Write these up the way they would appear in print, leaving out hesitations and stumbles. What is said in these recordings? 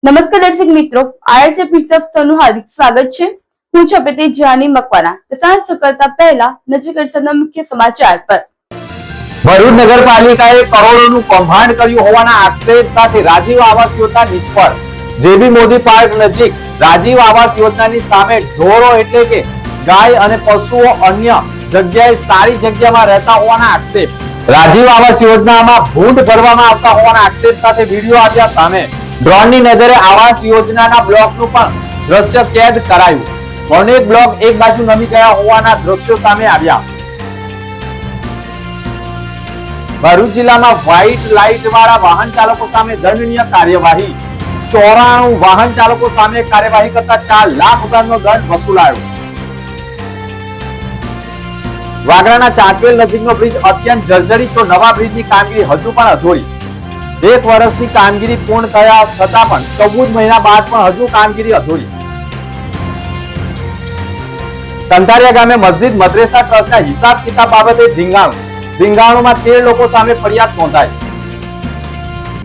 નમસ્કાર દર્શક મિત્રો, આરજે પીટસનું હાર્દિક સ્વાગત છે। હું છું પ્રતિ જાની મકવાના। કિસાન કરતા પહેલા નજર કરતા મુખ્ય સમાચાર પર। ભરૂચ નગરપાલિકાએ કરોડોનું કૌભાંડ કર્યું હોવાના આક્ષેપ સાથે રાજીવ આવાસ યોજના નિષ્ફળ। જેબી મોદી પાર્ક નજીક રાજીવ આવાસ યોજનાની સામે ઢોરો એટલે કે ગાય અને પશુઓ અન્ય જગ્યાએ સારી જગ્યામાં રહેતા હોવાના આક્ષેપ। રાજીવ આવાસ યોજનામાં ભૂંડ ભરવામાં આવતા હોવાના આક્ષેપ સાથે વિડીયો આવ્યા સામે। ડ્રોનની નજરે આવાસ યોજનાના બ્લોકનું પણ દ્રશ્ય કેદ કરાયું। અનેક બ્લોક એક બાજુ નમી ગયા હોવાના દ્રશ્યો સામે આવ્યા। ભરૂચ જિલ્લામાં વ્હાઇટ લાઇટ વાળા વાહન ચાલકો સામે દંડનીય કાર્યવાહી। 94 વાહન ચાલકો સામે કાર્યવાહી કરતા 4 લાખ રૂપિયાનો દંડ વસૂલાયો। વાગરાના ચાંચવેલ નજીકનો બ્રિજ અત્યંત જર્જરિત તો નવા બ્રિજની કામગીરી હજુ પણ અધૂરી। 1 વર્ષની કામગીરી પૂર્ણ થયા છતાં પણ 14 મહિના બાદ પણ હજુ કામગીરી અધૂરી। કંટારિયા ગામે મસ્જિદ મદ્રેસા ટ્રસ્ટના હિસાબ કિતાબ બાબતે ધીંગાણુમાં 13 લોકો સામે ફરિયાદ નોંધાઈ।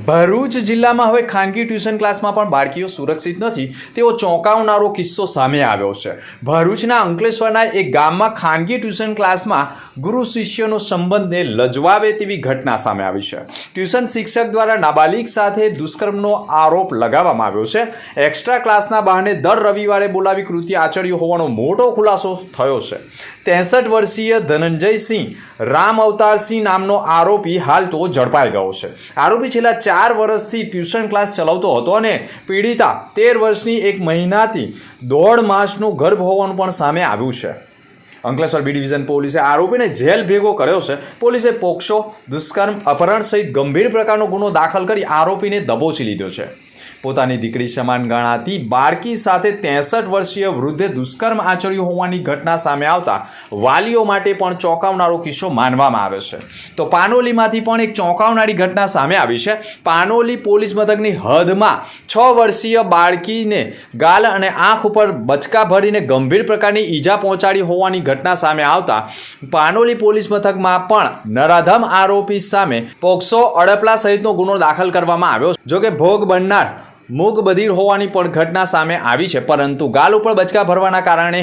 ભરૂચ જિલ્લામાં હવે ખાનગી ટ્યુશન ક્લાસમાં પણ બાળકીઓ સુરક્ષિત નથી તેવો ચોંકાવનારો કિસ્સો સામે આવ્યો છે। ભરૂચના અંકલેશ્વરના એક ગામમાં ખાનગી ટ્યુશન ક્લાસમાં ગુરુ શિષ્યનો સંબંધને લજવાવે તેવી ઘટના સામે આવી છે। ટ્યુશન શિક્ષક દ્વારા નાબાલિગ સાથે દુષ્કર્મનો આરોપ લગાવવામાં આવ્યો છે। એક્સ્ટ્રા ક્લાસના બહાને દર રવિવારે બોલાવી કૃત્ય આચર્યું હોવાનો મોટો ખુલાસો થયો છે। 63 વર્ષીય ધનંજયસિંહ રામ અવતારસિંહ નામનો આરોપી હાલ તો ઝડપાઈ ગયો છે। આરોપી છેલ્લા 4 વર્ષથી ટ્યુશન ક્લાસ ચલાવતો હતો અને પીડિતા 13 વર્ષની 1 મહિનાથી 1.5 માસનો ગર્ભ હોવાનું પણ સામે આવ્યું છે। અંકલેશ્વર બી ડિવિઝન પોલીસે આરોપીને જેલ ભેગો કર્યો છે। પોલીસે પોક્સો, દુષ્કર્મ, અપહરણ સહિત ગંભીર પ્રકારનો ગુનો દાખલ કરી આરોપીને દબોચી લીધો છે। પોતાની દીકરી સમાન ગણાતી બાળકી સાથે 63 વર્ષીય વૃદ્ધે દુષ્કર્મ આચર્યું હોવાની ઘટના સામે આવતા વાલીઓ માટે પણ ચોંકાવનારો કિસ્સો માનવામાં આવે છે। તો પાનોલીમાંથી પણ એક ચોંકાવનારી ઘટના સામે આવી છે। પાનોલી પોલીસ મથકની હદમાં 6 વર્ષીય બાળકીને ગાલ અને આંખ ઉપર બચકા ભરીને ગંભીર પ્રકારની ઈજા પહોંચાડી હોવાની ઘટના સામે આવતા પાનોલી પોલીસ મથકમાં પણ નરાધમ આરોપી સામે પોક્સો, અડપલા સહિતનો ગુનો દાખલ કરવામાં આવ્યો। જોકે ભોગ બનનાર મૂક બધિર હોવાની પણ ઘટના સામે આવી છે, પરંતુ ગાલ ઉપર બચકા ભરવાના કારણે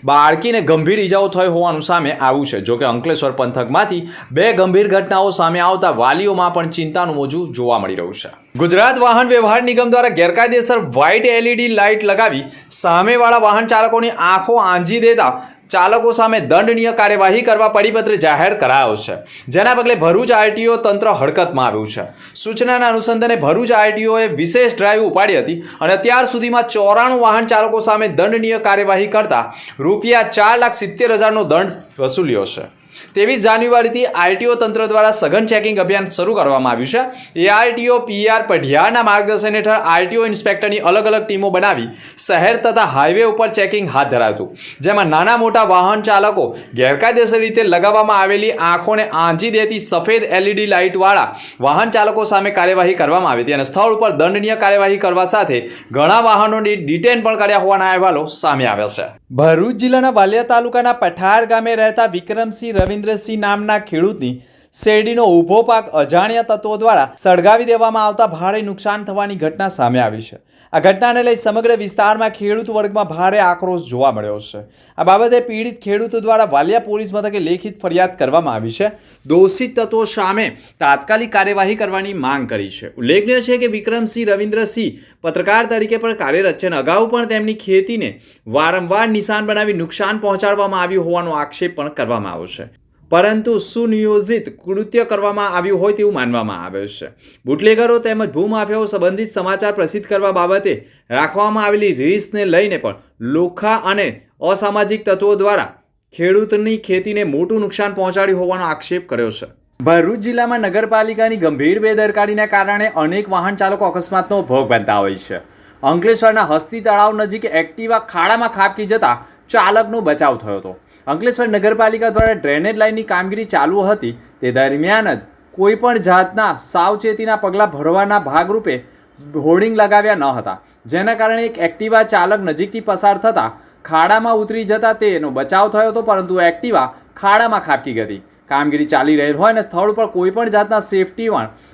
બાળકીને ગંભીર ઈજાઓ થઈ હોવાનું સામે આવ્યું છે। જોકે અંકલેશ્વર પંથકમાંથી 2 ગંભીર ઘટનાઓ સામે આવતા વાલીઓમાં પણ ચિંતાનું મોજું જોવા મળી રહ્યું છે। ગુજરાત વાહન વ્યવહાર નિગમ દ્વારા ગેરકાયદેસર વ્હાઇટ LED લાઇટ લગાવી સામેવાળા વાહન ચાલકોની આંખો આંજી દેતા ચાલકો સામે દંડનીય કાર્યવાહી કરવા પરિપત્ર જાહેર કરાયો છે, જેના પગલે ભરૂચ આરટીઓ તંત્ર હરકતમાં આવ્યું છે। સૂચનાના અનુસંધાને ભરૂચ આરટીઓએ વિશેષ ડ્રાઈવ ઉપાડી હતી અને અત્યાર સુધીમાં 94 વાહન ચાલકો સામે દંડનીય કાર્યવાહી કરતા ₹4,70,000નો દંડ વસૂલ્યો છે। 23 જાન્યુઆરીથી આરટીઓ તંત્ર દ્વારા સઘન ચેકિંગ અભિયાન શરૂ કરવામાં આવ્યું છે। એઆરટીઓ PR પઢિયારના માર્ગદર્શન હેઠળ આરટીઓ ઇન્સ્પેક્ટરની અલગ અલગ ટીમો બનાવી શહેર તથા હાઈવે ઉપર ચેકિંગ હાથ ધરાયું, જેમાં નાના મોટા વાહન ચાલકો ગેરકાયદેસર રીતે લગાવવામાં આવેલી આંખોને આંજી દેતી સફેદ LED લાઇટવાળા વાહન ચાલકો સામે કાર્યવાહી કરવામાં આવી હતી અને સ્થળ ઉપર દંડનીય કાર્યવાહી કરવા સાથે ઘણા વાહનોની ડિટેન પણ કર્યા હોવાના અહેવાલો સામે આવ્યા છે। ભરૂચ જિલ્લાના વાલિયા તાલુકાના પઠાર ગામે રહેતા વિક્રમસિંહ રવિન્દ્રસિંહ નામના ખેડૂતની શેરડીનો ઊભો પાક અજાણ્યા તત્વો દ્વારા સળગાવી દેવામાં આવતા ભારે નુકસાન થવાની ઘટના સામે આવી છે। આ ઘટનાને લઈ સમગ્ર વિસ્તારમાં ખેડૂત વર્ગમાં ભારે આક્રોશ જોવા મળ્યો છે। આ બાબતે પીડિત ખેડૂતો દ્વારા વાલિયા પોલીસ મથકે લેખિત ફરિયાદ કરવામાં આવી છે। દોષિત તત્વો સામે તાત્કાલિક કાર્યવાહી કરવાની માંગ કરી છે। ઉલ્લેખનીય છે કે વિક્રમસિંહ રવિન્દ્રસિંહ પત્રકાર તરીકે પણ કાર્યરત છે અને અગાઉ પણ તેમની ખેતીને વારંવાર નિશાન બનાવી નુકસાન પહોંચાડવામાં આવ્યું હોવાનો આક્ષેપ પણ કરવામાં આવ્યો છે, પરંતુ સુનિયોજિત કૃત્ય કરવામાં આવ્યું હોય તેવું માનવામાં આવે છે। બુટલેગરો તેમજ ભૂમાફિયાઓ સંબંધિત સમાચાર પ્રસિદ્ધ કરવા બાબતે રાખવામાં આવેલી રીસને લઈને પણ લોખા અને અસામાજિક તત્વો દ્વારા ખેડૂતની ખેતીને મોટું નુકસાન પહોંચાડ્યું હોવાનો આક્ષેપ કર્યો છે। ભરૂચ જિલ્લામાં નગરપાલિકાની ગંભીર બેદરકારીના કારણે અનેક વાહન ચાલકો અકસ્માતનો ભોગ બનતા હોય છે। અંકલેશ્વરના હસ્તી તળાવ નજીક એક્ટિવા ખાડામાં ખાબકી જતા ચાલકનો બચાવ થયો હતો। અંકલેશ્વર નગરપાલિકા દ્વારા ડ્રેનેજ લાઇનની કામગીરી ચાલુ હતી તે દરમિયાન જ કોઈપણ જાતના સાવચેતીના પગલાં ભરવાના ભાગરૂપે હોર્ડિંગ લગાવ્યા ન હતા, જેના કારણે એક એક્ટિવા ચાલક નજીકથી પસાર થતાં ખાડામાં ઉતરી જતા તેનો બચાવ થયો હતો, પરંતુ એક્ટિવા ખાડામાં ખાબકી ગઈ। કામગીરી ચાલી રહેલ હોય અને સ્થળ ઉપર કોઈપણ જાતના સેફટી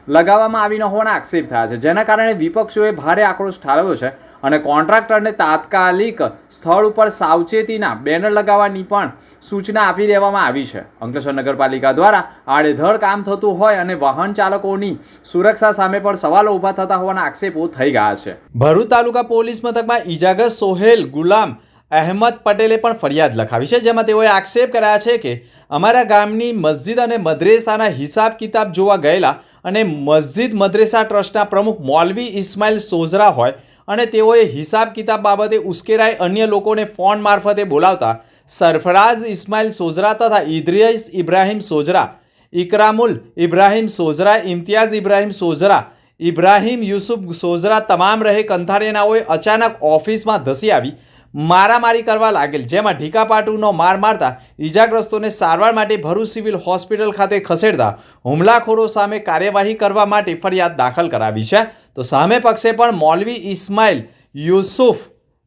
લગાવવામાં આવી ન હોવાના આક્ષેપ થયા છે, જેના કારણે વિપક્ષોએ ભારે આક્રોશ ઠાલવ્યો છે અને કોન્ટ્રાક્ટરને તાત્કાલિક સ્થળ ઉપર સાવચેતીના બેનર લગાવવાની પણ સૂચના આપી દેવામાં આવી છે. અંકલેશ્વર નગરપાલિકા દ્વારા આડેધડ કામ થતું હોય અને વાહન ચાલકોની સુરક્ષા સામે પણ સવાલો ઊભા થતા હોવાના આક્ષેપો થઈ ગયા છે. ભરૂચ તાલુકા પોલીસ મથકમાં ઇજાગ્રસ્ત સોહેલ ગુલામ અહેમદ પટેલે પણ ફરિયાદ લખાવી છે, જેમાં તેઓએ આક્ષેપ કર્યા છે કે અમારા ગામની મસ્જિદ અને મદ્રેસાના હિસાબ કિતાબ જોવા ગયેલા અને મસ્જિદ મદ્રેસા ટ્રસ્ટના પ્રમુખ મૌલવી ઇસ્માઇલ સોઝરા હોય અને તેઓએ હિસાબ કિતાબ બાબતે ઉશ્કેરાઈ અન્ય લોકોને ફોન મારફતે બોલાવતા સરફરાઝ ઇસ્માઇલ સોઝરા તથા ઇદ્રિસ ઇબ્રાહિમ સોઝરા, ઇકરામુલ ઇબ્રાહિમ સોઝરા, ઇમ્તિયાઝ ઇબ્રાહિમ સોઝરા, ઇબ્રાહિમ યુસુફ સોઝરા તમામ રહે કંથારિયાનાઓએ અચાનક ઓફિસમાં ધસી આવી મારામારી કરવા લાગેલ, જેમાં ઢીકાપાટુનો માર મારતા ઈજાગ્રસ્તોને સારવાર માટે ભરૂચ સિવિલ હોસ્પિટલ ખાતે ખસેડતા હુમલાખોરો સામે કાર્યવાહી કરવા માટે ફરિયાદ દાખલ કરાવી છે. તો સામે પક્ષે પણ મૌલવી ઇસ્માઇલ યુસુફ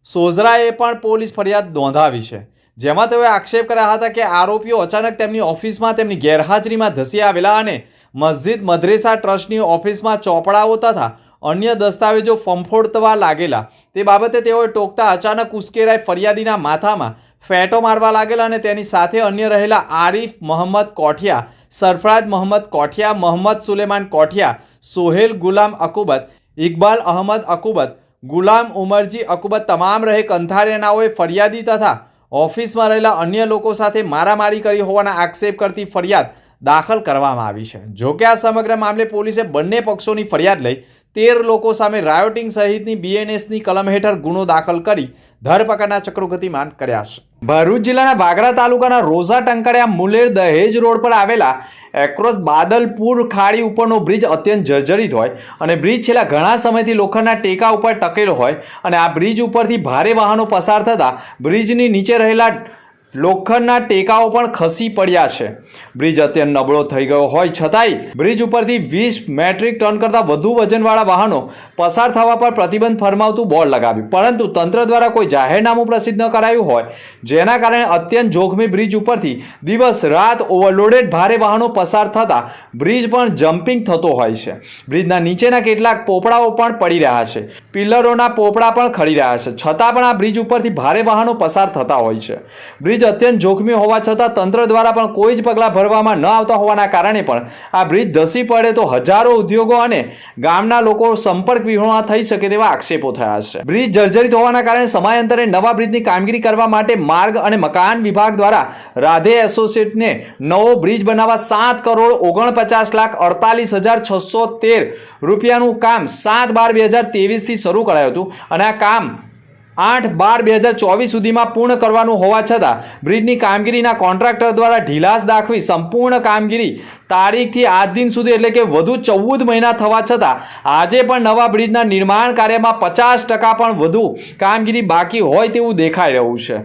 સોઝરાએ પણ પોલીસ ફરિયાદ નોંધાવી છે, જેમાં તેઓએ આક્ષેપ કર્યા હતા કે આરોપીઓ અચાનક તેમની ઓફિસમાં તેમની ગેરહાજરીમાં ધસી આવેલા અને મસ્જિદ મદ્રેસા ટ્રસ્ટની ઓફિસમાં ચોપડાઓ તથા અન્ય દસ્તાવેજો ફંફોડવા લાગેલા. તે બાબતે તેઓએ ટોકતા અચાનક ઉશ્કેરાઈ ફરિયાદીના માથામાં ફેંટો મારવા લાગેલા અને તેની સાથે અન્ય રહેલા આરિફ મોહમ્મદ કોઠિયા, સરફરાજ મોહમ્મદ કોઠિયા, મોહમ્મદ સુલેમાન કોઠિયા, સોહેલ ગુલામ અકુબત, ઇકબાલ અહમદ અકુબત, ગુલામ ઉમરજી અકુબત તમામ રહે કંથારિયાનાઓએ ફરિયાદી તથા ઓફિસમાં રહેલા અન્ય લોકો સાથે મારામારી કરી હોવાના આક્ષેપ કરતી ફરિયાદ દાખલ કરવામાં આવી છે. જોકે આ સમગ્ર મામલે પોલીસે બંને પક્ષોની ફરિયાદ લઈ 13 લોકો સામે રાયોટિંગ સહિતની BNSની કલમ હેઠળ ગુનો દાખલ કરી ધરપકડના ચક્રો ગતિમાન કર્યા છે. ભરૂચ જિલ્લાના વાગરા તાલુકાના રોઝા ટંકાળિયા મુલેર દહેજ રોડ પર આવેલા એક્રોસ બાદલપુર ખાડી ઉપરનો બ્રિજ અત્યંત જર્જરિત હોય અને બ્રિજ છેલ્લા ઘણા સમયથી લોખંડના ટેકા ઉપર ટકેલો હોય અને આ બ્રિજ ઉપરથી ભારે વાહનો પસાર થતા બ્રિજની નીચે રહેલા લોખંડના ટેકાઓ પણ ખસી પડ્યા છે. બ્રિજ અત્યંત નબળો થઈ ગયો હોય છતાંય બ્રિજ ઉપરથી 20 મેટ્રિક ટન કરતાં વધુ વજનવાળા વાહનો પસાર થવા પર પ્રતિબંધ ફરમાવતું બોર્ડ લગાવ્યું, પરંતુ તંત્ર દ્વારા કોઈ જાહેરનામું પ્રસિદ્ધ ન કરાયું હોય, જેના કારણે અત્યંત જોખમી બ્રિજ ઉપરથી દિવસ રાત ઓવરલોડેડ ભારે વાહનો પસાર થતા બ્રિજ પણ જમ્પિંગ થતો હોય છે. બ્રિજના નીચેના કેટલાક પોપડાઓ પણ પડી રહ્યા છે, પિલ્લરોના પોપડા પણ ખડી રહ્યા છે, છતાં પણ આ બ્રિજ ઉપરથી ભારે વાહનો પસાર થતા હોય છે. બ્રિજ અત્યંત જોખમી હોવા છતાં તંત્ર દ્વારા પણ કોઈ જ પગલાં ભરવામાં ન આવતા હોવાના કારણે પણ આ બ્રિજ ધસી પડે તો હજારો ઉદ્યોગો અને ગામના લોકો સંપર્ક વિહોણા થઈ શકે તેવા આક્ષેપો થયા છે. બ્રિજ જર્જરિત હોવાના કારણે સમયાંતરે નવા બ્રિજની કામગીરી કરવા માટે માર્ગ અને મકાન વિભાગ દ્વારા રાધે એસોસિએટને નવો બ્રિજ બનાવવા 7,49,48,613 રૂપિયાનું કામ 7/12/2023 થી શરૂ કરાયું હતું અને આ કામ 8/12/2024 સુધીમાં પૂર્ણ કરવાનું હોવા છતાં બ્રિજની કામગીરીના કોન્ટ્રાક્ટર દ્વારા ઢીલાસ દાખવી સંપૂર્ણ કામગીરી તારીખથી આજ દિન સુધી એટલે કે વધુ 14 મહિના થવા છતાં આજે પણ નવા બ્રિજના નિર્માણ કાર્યમાં 50% પણ વધુ કામગીરી બાકી હોય તેવું દેખાઈ રહ્યું છે.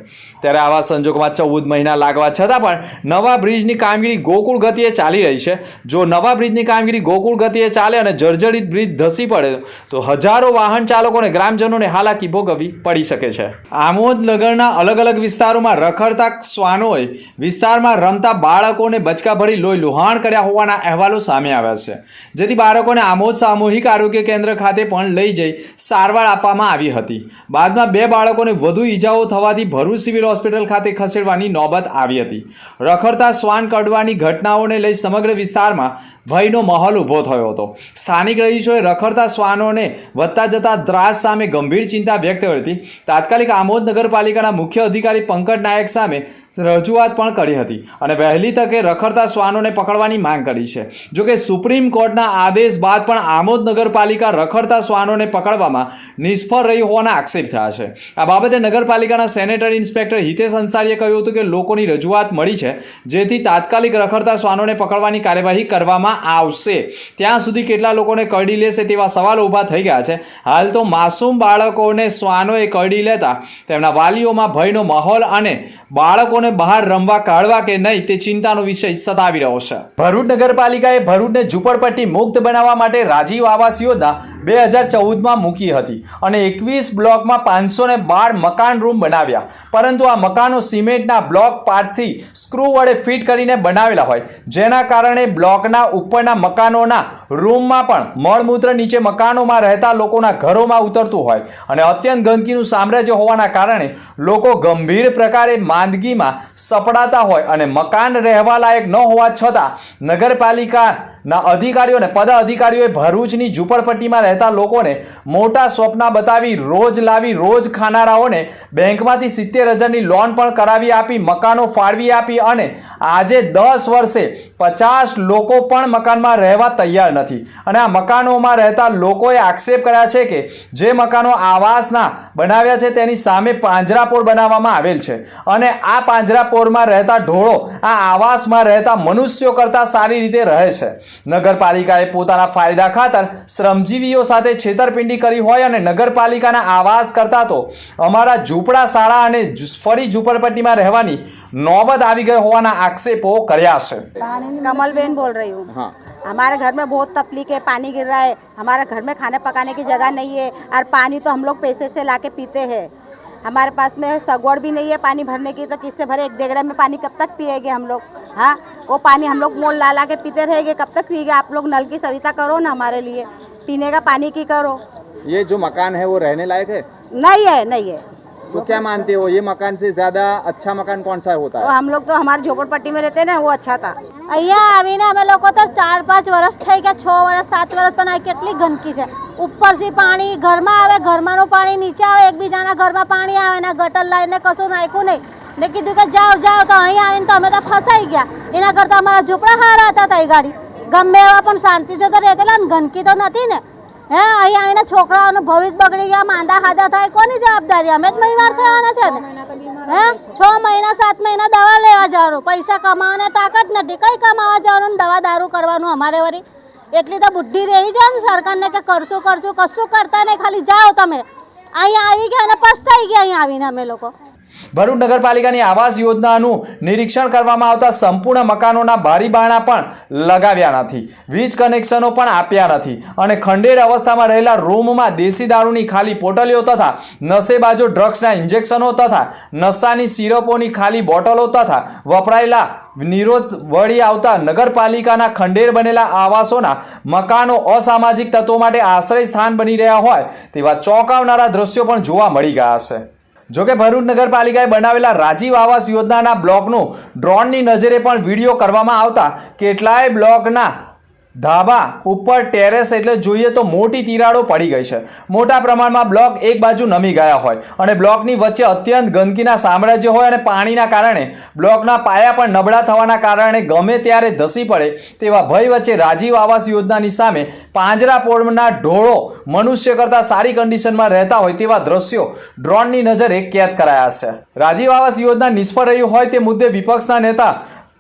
ત્યારે આવા સંજોગોમાં 14 મહિના લાગવા છતાં પણ નવા બ્રિજની કામગીરી ગોકુળ ગતિએ ચાલી રહી છે. જો નવા બ્રિજની કામગીરી ગોકુળ ગતિએ ચાલે અને જર્જરિત બ્રિજ ધસી પડે તો હજારો વાહન ચાલકો અને ગ્રામજનોને હાલાકી ભોગવવી પડી શકે છે. આમોદ નગરના અલગ અલગ વિસ્તારોમાં રખડતા શ્વાનોએ વિસ્તારમાં રમતા બાળકોને બચકા ભરી લોહી લુહાણ કર્યા હોવાના અહેવાલો સામે આવ્યા છે, જેથી બાળકોને આમોદ સામૂહિક આરોગ્ય કેન્દ્ર ખાતે પણ લઈ જઈ સારવાર આપવામાં આવી હતી. બાદમાં 2 બાળકોને વધુ ઈજાઓ થવાથી ભરૂચ સિવિલ હોસ્પિટલ ખાતે ખસેડવાની નોબત આવી હતી. રખડતા શ્વાન કરડવાની ઘટનાઓને લઈ સમગ્ર વિસ્તારમાં ભયનો માહોલ ઊભો થયો હતો. સ્થાનિક રહીશોએ રખડતા શ્વાનોને વધતા જતા ત્રાસ સામે ગંભીર ચિંતા વ્યક્ત કરી હતી. તાત્કાલિક આમોદ નગરપાલિકાના મુખ્ય અધિકારી પંકજ નાયક સામે રજૂઆત પણ કરી હતી અને વહેલી તકે રખડતા શ્વાનોને પકડવાની માંગ કરી છે. જોકે સુપ્રીમ કોર્ટના આદેશ બાદ પણ આમોદ નગરપાલિકા રખડતા શ્વાનોને પકડવામાં નિષ્ફળ રહી હોવાના આક્ષેપ થયા છે. આ બાબતે નગરપાલિકાના સેનેટરી ઇન્સ્પેક્ટર હિતેશ અંસારીએ કહ્યું હતું કે લોકોની રજૂઆત મળી છે, જેથી તાત્કાલિક રખડતા શ્વાનોને પકડવાની કાર્યવાહી કરવામાં આવશે. ત્યાં સુધી કેટલા લોકોને કરડી લેશે તેવા સવાલો ઊભા થઈ ગયા છે. હાલ તો માસૂમ બાળકોને શ્વાનોએ કરડી લેતા તેમના વાલીઓમાં ભયનો માહોલ અને બાળકોને બાળકોને બહાર રમવા કાઢવા કે નહીં તે ચિંતાનો વિષય સતાવી રહ્યો છે. ભરૂચ નગરપાલિકાએ ભરૂચને ઝૂંપડપટ્ટી મુક્ત બનાવવા માટે રાજીવ આવાસ યોજના 2014માં મૂકી હતી અને 21 બ્લોકમાં 512 મકાન રૂમ બનાવ્યા, પરંતુ આ મકાનો સિમેન્ટના બ્લોક પાર્ટથી સ્ક્રૂ વડે ફિટ કરીને બનાવેલા હોય, જેના કારણે બ્લોકના ઉપરના મકાનોના રૂમમાં પણ મળમૂત્ર નીચે મકાનોમાં રહેતા લોકોના ઘરોમાં ઉતરતું હોય અને અત્યંત ગંદકીનું સામ્રાજ્ય હોવાના કારણે લોકો ગંભીર પ્રકારે માંદગીમાં સપડાતા હોય અને મકાન રહેવા લાયક ન હોવા છતાં નગરપાલિકાના અધિકારીઓ અને પદ અધિકારીઓએ ભરૂચની ઝૂંપડપટ્ટીમાં રહેતા લોકોને મોટા સ્વપ્ન બતાવી રોજ ખાનારાઓને બેંકમાંથી 70,000ની લોન પણ કરાવી આપી, મકાનો ફાળવી આપી અને આજે 10 વર્ષે 50 લોકો પણ મકાનમાં રહેવા તૈયાર નથી. અને આ મકાનોમાં રહેતા લોકોએ આક્ષેપ કર્યા છે કે જે મકાનો આવાસના બનાવ્યા છે તેની સામે પાંજરાપોળ બનાવવામાં આવેલ છે અને આ પાંજરાપોળમાં રહેતા ઢોળો આ આવાસમાં રહેતા મનુષ્યો કરતાં સારી રીતે રહે છે. નગરપાલિકાએ પોતાના ફાયદા ખાતર શ્રમજીવીઓ સાથે છેતરપિંડી કરી હોય અને નગરપાલિકાના આવાસ કરતાં તો અમારા ઝૂંપડા શાળા અને ફરી ઝૂંપડપટ્ટીમાં રહેવાની नौबत આવી गए होवाना आक्षेपो કર્યા છે. कमलबेन बोल रही हूँ. हाँ. हमारे घर में बहुत तकलीफ है, पानी गिर रहा है, हमारे घर में खाने पकाने की जगह नहीं है और पानी तो हम लोग पैसे से लाके पीते हैं. हमारे पास में सगवड़ भी नहीं है पानी भरने की, तो किससे भरे? 1 डेगड़ा में पानी कब तक पिएंगे हम लोग? हाँ, वो पानी हम लोग मोल ला के पीते रहेंगे, कब तक पिएंगे? आप लोग नल की सुविधा करो ना हमारे लिए, पीने का पानी की करो. ये जो मकान है वो रहने लायक है? नहीं है, नहीं है. तो क्या मानते हो ये मकान से ज्यादा अच्छा मकान कौन सा होता है? हम लोग तो हमारे झोपड़पट्टी में रहते ना, वो अच्छा था. અહીંયા આવીને અમે લોકો તો 4-5 વર્ષ થઈ ગયા, 6 વર્ષ 7 વર્ષ પણ આ કેટલી ગંદકી છે. ઉપરથી પાણી ઘરમાં આવે, ઘરમાંનું પાણી નીચે આવે, એકબીજાના ઘરમાં પાણી આવે ને ગટર લાઈને કશું નાખ્યું નહીં ને કીધું કે જાઓ જાઓ, તો અહીંયા આવીને તો અમે તો ફસાઈ ગયા. એના કરતાં અમારા ઝૂંપડા હારા હતા તઈ ગાડી, ગમે એવા પણ શાંતિથી તો રહેતેલા ને, ગંદકી તો નથી ને. હે, અહીંયા આવીને છોકરાઓનું ભવિષ્ય બગડી ગયા, માંદા હાદા થાય, કોની જવાબદારી? અમે જ બીમાર થવાના છે ને. હે, 6 મહિના 7 મહિના દવા લેવા જવાનું, પૈસા કમાવાને તાકાત નથી, કઈ કમાવા જવાનું ને દવા દારૂ કરવાનું. અમારે વળી એટલી તો બુદ્ધિ રહેવી જોઈએ ને સરકારને કે કરશું કશું કરતા નહીં, ખાલી જાઓ તમે. અહીંયા આવી ગયા અને પસ્તાઈ ગયા અહીંયા આવીને અમે લોકો. ભરૂચ નગરપાલિકાની આવાસ યોજનાનું નિરીક્ષણ કરવામાં આવતા સંપૂર્ણ મકાનોના બારી બારણા પણ લગાવ્યા નથી, વીજ કનેક્શનો પણ આપ્યા નથી અને ખંડેર અવસ્થામાં રહેલા રૂમમાં દેશી દારૂની ખાલી પોટલીઓ તથા નશેબાજો ડ્રગ્સના ઇન્જેક્શનો તથા નશાની સિરપોની ખાલી બોટલો તથા વપરાયેલા નિરોધ વળી આવતા નગરપાલિકાના ખંડેર બનેલા આવાસોના મકાનો અસામાજિક તત્વો માટે આશ્રય સ્થાન બની રહ્યા હોય તેવા ચોંકાવનારા દ્રશ્યો પણ જોવા મળી ગયા છે. જોકે ભરૂચ નગરપાલિકાએ બનાવેલા રાજીવ આવાસ યોજનાના બ્લોકનું ડ્રોનની નજરે પણ વિડીયો કરવામાં આવતા કેટલાય બ્લોકના ધાબા ઉપર ટેરેસ એટલે જોઈએ તો મોટી તિરાડો પડી ગઈ છે. મોટા પ્રમાણમાં બ્લોક એક બાજુ નમી ગયા હોય અને બ્લોકની વચ્ચે અત્યંત ગંદકીના સામ્રાજ્ય હોય અને પાણીના કારણે બ્લોકના પાયા પણ નબળા થવાના કારણે ગમે ત્યારે ધસી પડે તેવા ભય વચ્ચે રાજીવ આવાસ યોજનાની સામે પાંજરાપોળના ઢોળો મનુષ્ય કરતાં સારી કન્ડિશનમાં રહેતા હોય તેવા દ્રશ્યો ડ્રોનની નજરે કેદ કરાયા છે. રાજીવ આવાસ યોજના નિષ્ફળ રહી હોય તે મુદ્દે વિપક્ષના નેતા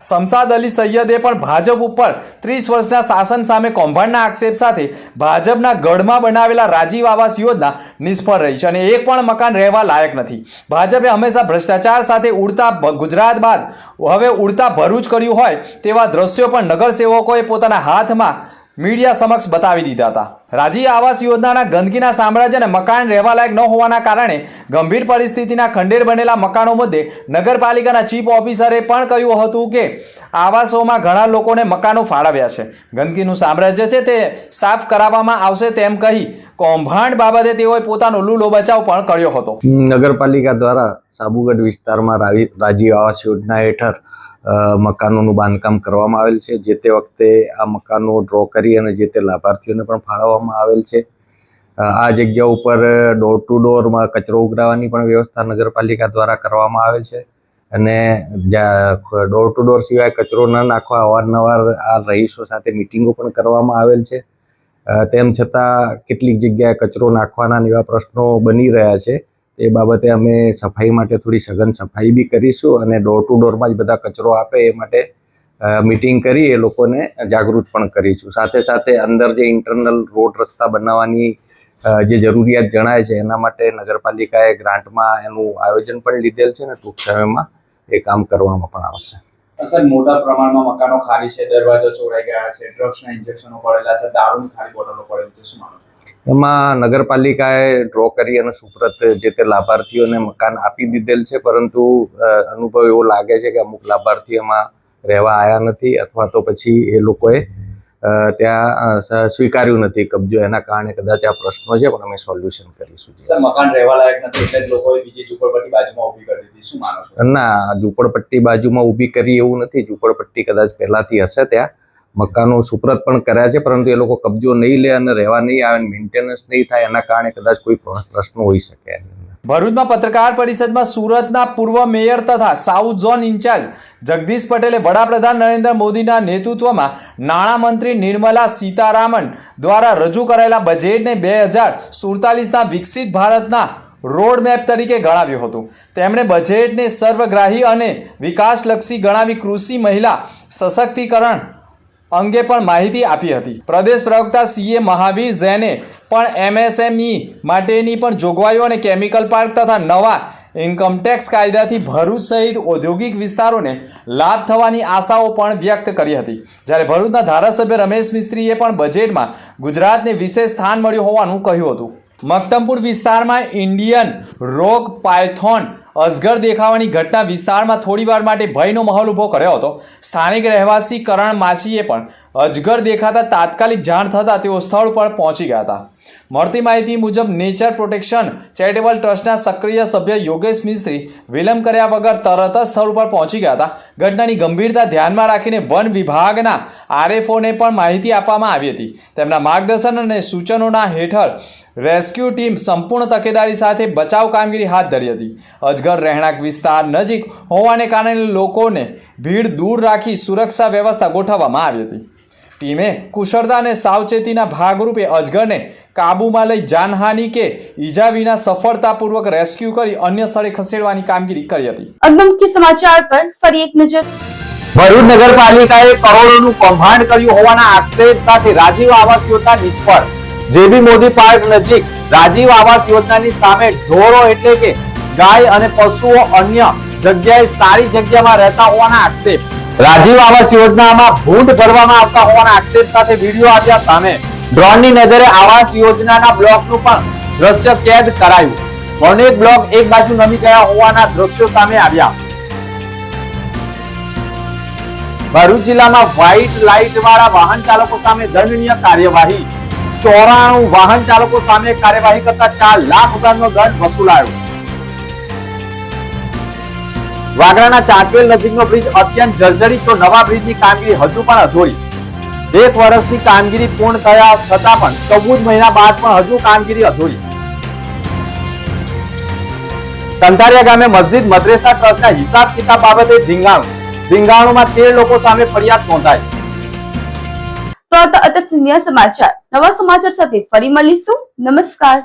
શમશાદ અલી સૈયદે પણ ભાજપ ઉપર 30 વર્ષના શાસન સામે કૌભાંડના આક્ષેપ સાથે ભાજપના ગઢમાં બનાવેલા રાજીવ આવાસ યોજના નિષ્ફળ રહી છે અને એક પણ મકાન રહેવા લાયક નથી. ભાજપે હંમેશા ભ્રષ્ટાચાર સાથે ઉડતા ગુજરાત બાદ હવે ઉડતા ભરૂચ કર્યું હોય તેવા દ્રશ્યો પણ નગરસેવકોએ પોતાના હાથમાં મીડિયા સમક્ષ બતાવી દીધા હતા. રાજીવ આવાસ યોજનાના ગંદકીના સામ્રાજ્ય અને મકાન રહેવા લાયક ન હોવાના કારણે ગંભીર પરિસ્થિતિના ખંડેર બનેલા મકાનો મુદ્દે નગરપાલિકાના ચીફ ઓફિસરે પણ કહ્યું હતું કે આવાસોમાં ઘણા લોકોને મકાનો ફાળવ્યા છે, ગંદકીનું સામ્રાજ્ય છે તે સાફ કરાવવામાં આવશે તેમ કહી કૌભાંડ બાબતે તેઓએ પોતાનો લૂલો બચાવ પણ કર્યો હતો. નગરપાલિકા દ્વારા સાબુગઢ વિસ્તારમાં રાજીવ આવાસ યોજના હેઠળ મકાનોનું બાંધકામ કરવામાં આવેલ છે. જે તે વખતે આ મકાનો ડ્રો કરી અને જે તે લાભાર્થીઓને પણ ફાળવવામાં આવેલ છે. આ જગ્યા ઉપર ડોર ટુ ડોરમાં કચરો ઉઘરાવવાની પણ વ્યવસ્થા નગરપાલિકા દ્વારા કરવામાં આવેલ છે અને ડોર ટુ ડોર સિવાય કચરો ન નાખવા અવારનવાર આ રહીશો સાથે મિટિંગો પણ કરવામાં આવેલ છે. તેમ છતાં કેટલીક જગ્યાએ કચરો નાખવાના એવા પ્રશ્નો બની રહ્યા છે. એ બાબતે અમે સફાઈ માટે થોડી સઘન સફાઈ બી કરીશું અને ડોર ટુ ડોરમાં જ બધા કચરો આપે એ માટે મીટિંગ કરી એ લોકોને જાગૃત પણ કરીશું. સાથે સાથે અંદર જે ઇન્ટરનલ રોડ રસ્તા બનાવવાની જે જરૂરિયાત જણાય છે એના માટે નગરપાલિકાએ ગ્રાન્ટમાં એનું આયોજન પણ લીધેલ છે ને ટૂંક સમયમાં એ કામ કરવામાં પણ આવશે. સર, મોટા પ્રમાણમાં મકાનો ખાલી છે, દરવાજા ચોરાઈ ગયા છે, ડ્રગ્સના ઇન્જેક્શનો પડેલા છે, દારૂની ખાલી બોટલો પડેલી છે, શું માનો? એમાં નગરપાલિકાએ ડ્રો કરી અને સુપ્રત જે તે લાભાર્થીઓને મકાન આપી દીધેલ છે, પરંતુ અનુભવ એવો લાગે છે કે અમુક લાભાર્થીઓ એમાં રહેવા આવ્યા નથી અથવા તો પછી એ લોકોએ ત્યાં સ્વીકાર્યું નથી કબજો. એના કારણે કદાચ આ પ્રશ્નો છે, પણ અમે સોલ્યુશન કરીશું. સર, મકાન રહેવા લાયક નથી એટલે જ લોકોએ બીજી ઝૂંપડપટ્ટી બાજુમાં ઊભી કરી દીધી, શું માનો છો? ના, ઝૂંપડપટ્ટી બાજુમાં ઊભી કરી એવું નથી. ઝૂંપડપટ્ટી કદાચ પહેલાથી હશે, ત્યાં મકાનો સુપ્રત પણ કર્યા છે, પરંતુ એ લોકો કબજો નહીં લે અને રહેવા નહીં આવે, મેન્ટેનન્સ નહીં થાય, એના કારણે કદાચ કોઈ પ્રશ્ન હોઈ શકે. ભરૂચમાં પત્રકાર પરિષદમાં સુરતના પૂર્વ મેયર તથા સાઉથ ઝોન ઇન્ચાર્જ જગદીશ પટેલે વડાપ્રધાન નરેન્દ્ર મોદીના નેતૃત્વમાં નાણામંત્રી નિર્મલા સીતારામન દ્વારા રજૂ કરાયેલા બજેટને 2047ના વિકસિત ભારતના રોડ મેપ તરીકે ગણાવ્યું હતું. તેમણે બજેટને સર્વગ્રાહી અને વિકાસલક્ષી ગણાવી કૃષિ, મહિલા સશક્તિકરણ અંગે પણ માહિતી આપી હતી. પ્રદેશ પ્રવક્તા CA મહાવીર જૈને પણ MSME માટેની પણ જોગવાઈઓ અને કેમિકલ પાર્ક તથા નવા ઇન્કમટેક્સ કાયદાથી ભરૂચ સહિત ઔદ્યોગિક વિસ્તારોને લાભ થવાની આશાઓ પણ વ્યક્ત કરી હતી. જ્યારે ભરૂચના ધારાસભ્ય રમેશ મિસ્ત્રીએ પણ બજેટમાં ગુજરાતને વિશેષ સ્થાન મળ્યું હોવાનું કહ્યું હતું. મક્તમપુર વિસ્તારમાં ઇન્ડિયન રોક પાયથોન અજગર દેખાવાની ઘટના વિસ્તારમાં થોડીવાર માટે ભયનો માહોલ ઊભો કર્યો હતો. સ્થાનિક રહેવાસી કરણ માછીએ પણ અજગર દેખાતા તાત્કાલિક જાણ થતાં તેઓ સ્થળ પર પહોંચી ગયા હતા. મળતી માહિતી મુજબ નેચર પ્રોટેક્શન ચેરિટેબલ ટ્રસ્ટના સક્રિય સભ્ય યોગેશ મિસ્ત્રી વિલંબ કર્યા વગર તરત જ સ્થળ ઉપર પહોંચી ગયા હતા. ઘટનાની ગંભીરતા ધ્યાનમાં રાખીને વન વિભાગના RFOને પણ માહિતી આપવામાં આવી હતી. તેમના માર્ગદર્શન અને સૂચનોના હેઠળ રેસ્ક્યુ ટીમ સંપૂર્ણ તકેદારી સાથે બચાવ કામગીરી હાથ ધરી હતી. અજગર રહેણાંક વિસ્તાર નજીક હોવાને કારણે લોકોને ભીડ દૂર રાખી સુરક્ષા વ્યવસ્થા ગોઠવવામાં આવી હતી. ટીમે કુશળતા અને સાવચેતીના ભાગરૂપે અજગરને કાબૂમાં લઈ જાનહાનિ કે ઈજા વિના સફળતાપૂર્વક રેસ્ક્યુ કરી અન્ય સ્થળે ખસેડવાની કામગીરી કરી હતી. અગમકી સમાચાર પર ફરી એક નજર. ભરૂચ નગરપાલિકાએ કરોડોનું કૌભાંડ કર્યું હોવાના આક્ષેપ સાથે રાજીવ આવાસ યોજના નિષ્ફળ. જેબી મોદી પાર્ક નજીક રાજીવ આવાસ યોજનાની સામે ઢોરો એટલે કે ગાય અને પશુઓ અન્ય જગ્યાએ સારી જગ્યામાં રહેતા હોવાના આક્ષેપ. રાજીવ આવાસ યોજનામાં ભૂંડ ભરવામાં આવતા હોવાના આક્ષેપ સાથે વિડીયો આવ્યા સામે. ડ્રોનની નજરે આવાસ યોજનાના બ્લોકનું પણ દ્રશ્ય કેદ કરાયું. અનેક બ્લોક એક બાજુ નમી ગયા હોવાના દ્રશ્યો સામે આવ્યા. ભરૂચ જિલ્લામાં વ્હાઇટ લાઇટ વાળા વાહન ચાલકો સામે દંડનીય કાર્યવાહી. 94 વાહન ચાલકો સામે કાર્યવાહી કરતા 4 લાખ રૂપિયાનો દંડ વસૂલાયો. વાગરાના ચાંચવેલ નજીકનો બ્રિજ અત્યંત જર્જરિત, તો નવા બ્રિજની કામગીરી હજુ પણ અધૂરી. 1 વર્ષની કામગીરી પૂર્ણ થયા છતાં પણ 14 મહિના બાદ પણ હજુ કામગીરી અધૂરી. કંટારિયા ગામે મસ્જિદ મદ્રેસા ટ્રસ્ટના હિસાબ કિતાબ બાબતે ધીંગાણુમાં 13 લોકો સામે ફરિયાદ નોંધાઈ. તો આ હતા સમાચાર. નવા સમાચાર સાથે ફરી મળીશું. નમસ્કાર.